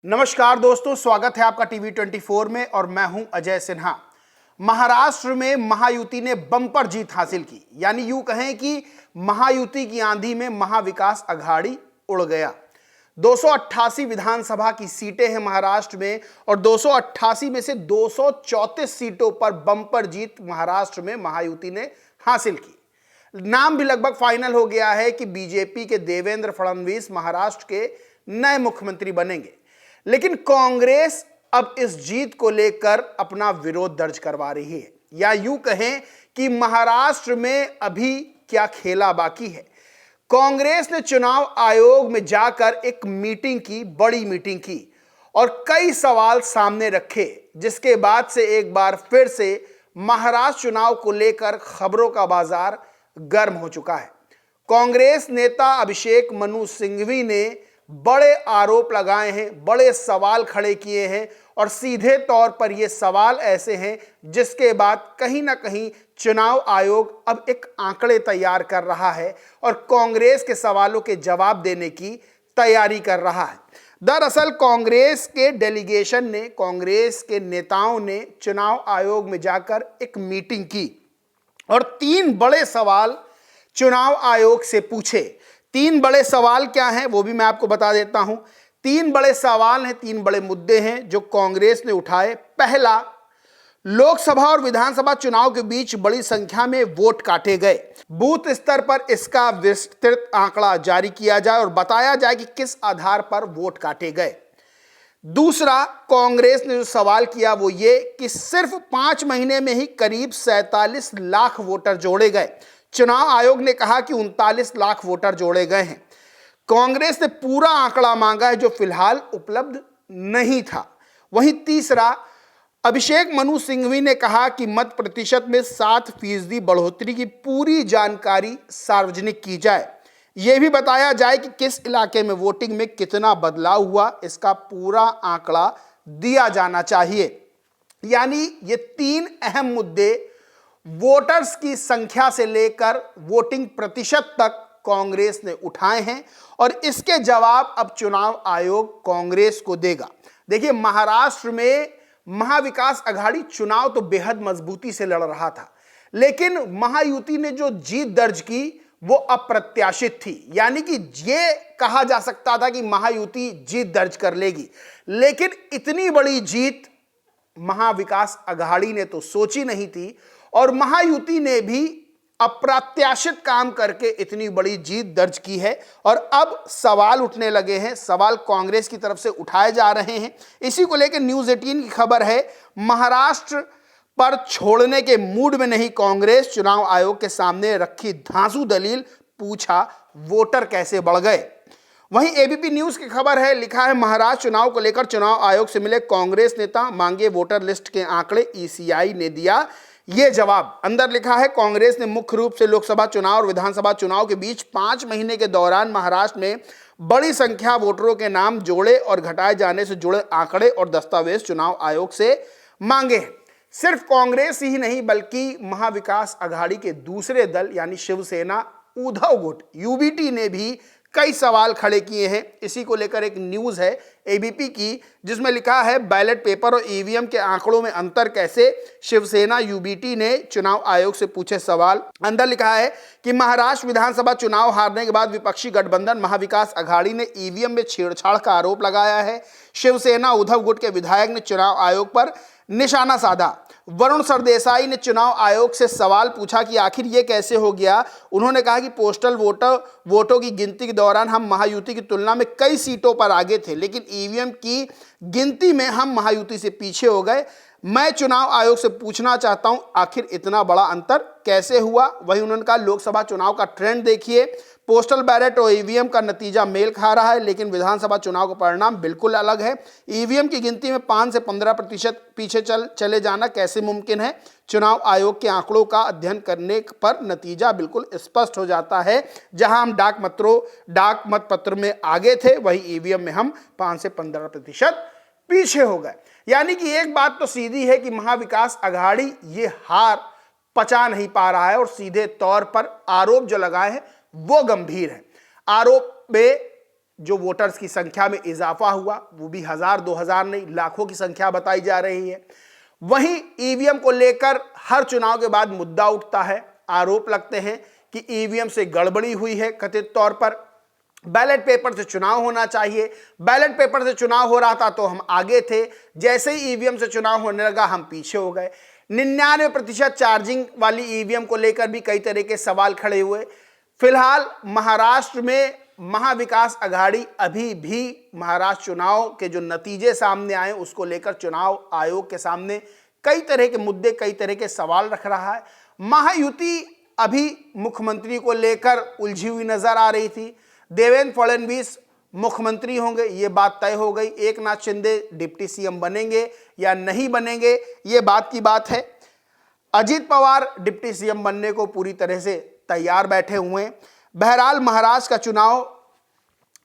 नमस्कार दोस्तों, स्वागत है आपका टीवी 24 में और मैं हूं अजय सिन्हा। महाराष्ट्र में महायुति ने बम्पर जीत हासिल की, यानी यूं कहें कि महायुति की आंधी में महाविकास अघाड़ी उड़ गया। 288 विधानसभा की सीटें हैं महाराष्ट्र में और 288 में से 234 सीटों पर बम्पर जीत महाराष्ट्र में महायुति ने हासिल की। नाम भी लगभग फाइनल हो गया है कि बीजेपी के देवेंद्र फडणवीस महाराष्ट्र के नए मुख्यमंत्री बनेंगे। लेकिन कांग्रेस अब इस जीत को लेकर अपना विरोध दर्ज करवा रही है, या यूं कहें कि महाराष्ट्र में अभी क्या खेला बाकी है। कांग्रेस ने चुनाव आयोग में जाकर एक मीटिंग की, बड़ी मीटिंग की और कई सवाल सामने रखे, जिसके बाद से एक बार फिर से महाराष्ट्र चुनाव को लेकर खबरों का बाजार गर्म हो चुका है। कांग्रेस नेता अभिषेक मनु सिंघवी ने बड़े आरोप लगाए हैं, बड़े सवाल खड़े किए हैं और सीधे तौर पर ये सवाल ऐसे हैं जिसके बाद कहीं ना कहीं चुनाव आयोग अब एक आंकड़े तैयार कर रहा है और कांग्रेस के सवालों के जवाब देने की तैयारी कर रहा है। दरअसल कांग्रेस के डेलीगेशन ने, कांग्रेस के नेताओं ने चुनाव आयोग में जाकर एक मीटिंग की और 3 बड़े सवाल चुनाव आयोग से पूछे। 3 बड़े सवाल क्या हैं वो भी मैं आपको बता देता हूं। 3 बड़े सवाल हैं, 3 बड़े मुद्दे हैं जो कांग्रेस ने उठाए। पहला, लोकसभा और विधानसभा चुनाव के बीच बड़ी संख्या में वोट काटे गए। बूथ स्तर पर इसका विस्तृत आंकड़ा जारी किया जाए और बताया जाए कि किस आधार पर वोट काटे गए। दूसरा, कांग्रेस ने जो सवाल किया वो ये कि सिर्फ 5 महीने में ही करीब 47 लाख वोटर जोड़े गए। चुनाव आयोग ने कहा कि 39 लाख वोटर जोड़े गए हैं। कांग्रेस ने पूरा आंकड़ा मांगा है जो फिलहाल उपलब्ध नहीं था। वहीं तीसरा, अभिषेक मनु सिंघवी ने कहा कि मत प्रतिशत में 7% बढ़ोतरी की पूरी जानकारी सार्वजनिक की जाए। यह भी बताया जाए कि किस इलाके में वोटिंग में कितना बदलाव हुआ, इसका पूरा आंकड़ा दिया जाना चाहिए। यानी ये 3 अहम मुद्दे वोटर्स की संख्या से लेकर वोटिंग प्रतिशत तक कांग्रेस ने उठाए हैं और इसके जवाब अब चुनाव आयोग कांग्रेस को देगा। देखिए, महाराष्ट्र में महाविकास अघाड़ी चुनाव तो बेहद मजबूती से लड़ रहा था, लेकिन महायुति ने जो जीत दर्ज की वो अप्रत्याशित थी। यानी कि ये कहा जा सकता था कि महायुति जीत दर्ज कर लेगी, लेकिन इतनी बड़ी जीत महाविकास अघाड़ी ने तो सोची नहीं थी और महायुति ने भी अप्रत्याशित काम करके इतनी बड़ी जीत दर्ज की है। और अब सवाल उठने लगे हैं, सवाल कांग्रेस की तरफ से उठाए जा रहे हैं। इसी को लेकर न्यूज़ 18 की खबर है, महाराष्ट्र पर छोड़ने के मूड में नहीं कांग्रेस, चुनाव आयोग के सामने रखी धांसू दलील, पूछा वोटर कैसे बढ़ गए। वहीं एबीपी न्यूज की खबर है, लिखा है महाराष्ट्र चुनाव को लेकर चुनाव आयोग से मिले कांग्रेस नेता, मांगे वोटर लिस्ट के आंकड़े, ईसीआई ने दिया ये जवाब। अंदर लिखा है, कांग्रेस ने मुख्य रूप से लोकसभा चुनाव और विधानसभा चुनाव के बीच 5 महीने के दौरान महाराष्ट्र में बड़ी संख्या वोटरों के नाम जोड़े और घटाए जाने से जुड़े आंकड़े और दस्तावेज चुनाव आयोग से मांगे हैं। सिर्फ कांग्रेस ही नहीं बल्कि महाविकास अघाड़ी के दूसरे दल यानी शिवसेना, उद्धव गुट यूबीटी ने भी कई सवाल खड़े किए हैं। इसी को लेकर एक न्यूज है एबीपी की जिसमें लिखा है, बैलेट पेपर और ईवीएम के आंकड़ों में अंतर कैसे, शिवसेना यूबीटी ने चुनाव आयोग से पूछे सवाल। अंदर लिखा है कि महाराष्ट्र विधानसभा चुनाव हारने के बाद विपक्षी गठबंधन महाविकास अघाड़ी ने ईवीएम में छेड़छाड़ का आरोप लगाया है। शिवसेना उद्धव गुट के विधायक ने चुनाव आयोग पर निशाना साधा। वरुण सरदेसाई ने चुनाव आयोग से सवाल पूछा कि आखिर ये कैसे हो गया। उन्होंने कहा कि पोस्टल वोटों की गिनती के दौरान हम महायुति की तुलना में कई सीटों पर आगे थे, लेकिन ईवीएम की गिनती में हम महायुति से पीछे हो गए। मैं चुनाव आयोग से पूछना चाहता हूं आखिर इतना बड़ा अंतर कैसे हुआ। वहीं उन्होंने कहा, लोकसभा चुनाव का ट्रेंड देखिए, पोस्टल बैलेट और ईवीएम का नतीजा मेल खा रहा है, लेकिन विधानसभा चुनाव का परिणाम बिल्कुल अलग है। ईवीएम की गिनती में 5 से 15% पीछे चले जाना कैसे मुमकिन है। चुनाव आयोग के आंकड़ों का अध्ययन करने पर नतीजा बिल्कुल स्पष्ट हो जाता है। जहां हम डाक मत पत्र में आगे थे, वहीं ईवीएम में हम 5 से 15% पीछे हो गए। यानी कि एक बात तो सीधी है कि महाविकास अघाड़ी ये हार पचा नहीं पा रहा है और सीधे तौर पर आरोप जो लगाए हैं वो गंभीर है। आरोप में जो वोटर्स की संख्या में इजाफा हुआ, वो भी 1000-2000 नहीं, लाखों की संख्या बताई जा रही है। वहीं ईवीएम को लेकर हर चुनाव के बाद मुद्दा उठता है, आरोप लगते हैं कि ईवीएम से गड़बड़ी हुई है कथित तौर पर, बैलेट पेपर से चुनाव होना चाहिए, बैलेट पेपर से चुनाव हो रहा था तो हम आगे थे, जैसे ही ईवीएम से चुनाव होने लगा हम पीछे हो गए। 99% चार्जिंग वाली ईवीएम को लेकर भी कई तरह के सवाल खड़े हुए। फिलहाल महाराष्ट्र में महाविकास अघाड़ी अभी भी महाराष्ट्र चुनाव के जो नतीजे सामने आए उसको लेकर चुनाव आयोग के सामने कई तरह के मुद्दे, कई तरह के सवाल रख रहा है। महायुति अभी मुख्यमंत्री को लेकर उलझी हुई नजर आ रही थी। देवेंद्र फडणवीस मुख्यमंत्री होंगे, ये बात तय हो गई। एकनाथ शिंदे डिप्टी सीएम बनेंगे या नहीं बनेंगे, ये बात की बात है। अजीत पवार डिप्टी सीएम बनने को पूरी तरह से तैयार बैठे हुए हैं। बहरहाल महाराष्ट्र का चुनाव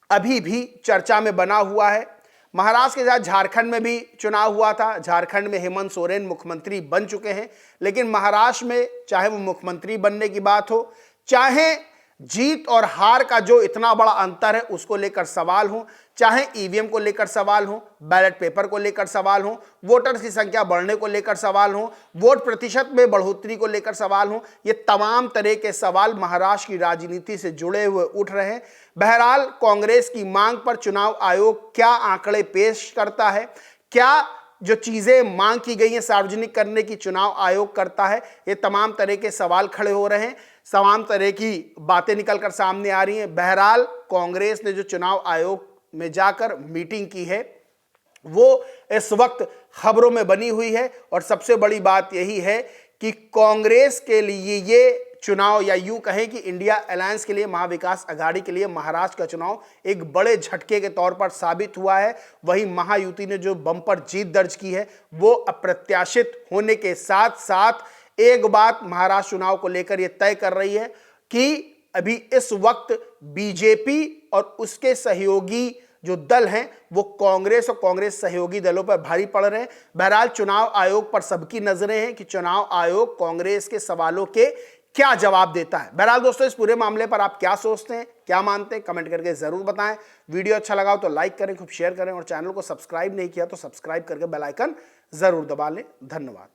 अभी भी चर्चा में बना हुआ है। महाराष्ट्र के साथ झारखंड में भी चुनाव हुआ था। झारखंड में हेमंत सोरेन मुख्यमंत्री बन चुके हैं, लेकिन महाराष्ट्र में चाहे वो मुख्यमंत्री बनने की बात हो, चाहे जीत और हार का जो इतना बड़ा अंतर है उसको लेकर सवाल हो, चाहे ईवीएम को लेकर सवाल हो, बैलेट पेपर को लेकर सवाल हो, वोटर्स की संख्या बढ़ने को लेकर सवाल हो, वोट प्रतिशत में बढ़ोतरी को लेकर सवाल हो, ये तमाम तरह के सवाल महाराष्ट्र की राजनीति से जुड़े हुए उठ रहे हैं। बहरहाल कांग्रेस की मांग पर चुनाव आयोग क्या आंकड़े पेश करता है, क्या जो चीजें मांग की गई हैं सार्वजनिक करने की चुनाव आयोग करता है, ये तमाम तरह के सवाल खड़े हो रहे हैं, तमाम तरह की बातें निकलकर सामने आ रही हैं। बहरहाल कांग्रेस ने जो चुनाव आयोग में जाकर मीटिंग की है वो इस वक्त खबरों में बनी हुई है, और सबसे बड़ी बात यही है कि कांग्रेस के लिए ये चुनाव, या यूं कहें कि इंडिया अलायंस के लिए, महाविकास अघाड़ी के लिए महाराष्ट्र का चुनाव एक बड़े झटके के तौर पर साबित हुआ है। वहीं महायुति ने जो बम्पर जीत दर्ज की है वो अप्रत्याशित होने के साथ साथ एक बात महाराष्ट्र चुनाव को लेकर यह तय कर रही है कि अभी इस वक्त बीजेपी और उसके सहयोगी जो दल हैं वो कांग्रेस और कांग्रेस सहयोगी दलों पर भारी पड़ रहे हैं। बहरहाल चुनाव आयोग पर सबकी नजरें हैं कि चुनाव आयोग कांग्रेस के सवालों के क्या जवाब देता है। बहरहाल दोस्तों, इस पूरे मामले पर आप क्या सोचते हैं, क्या मानते हैं, कमेंट करके जरूर बताएं। वीडियो अच्छा लगा हो तो लाइक करें, खूब शेयर करें, और चैनल को सब्सक्राइब नहीं किया तो सब्सक्राइब करके बेल आइकन जरूर दबा लें। धन्यवाद।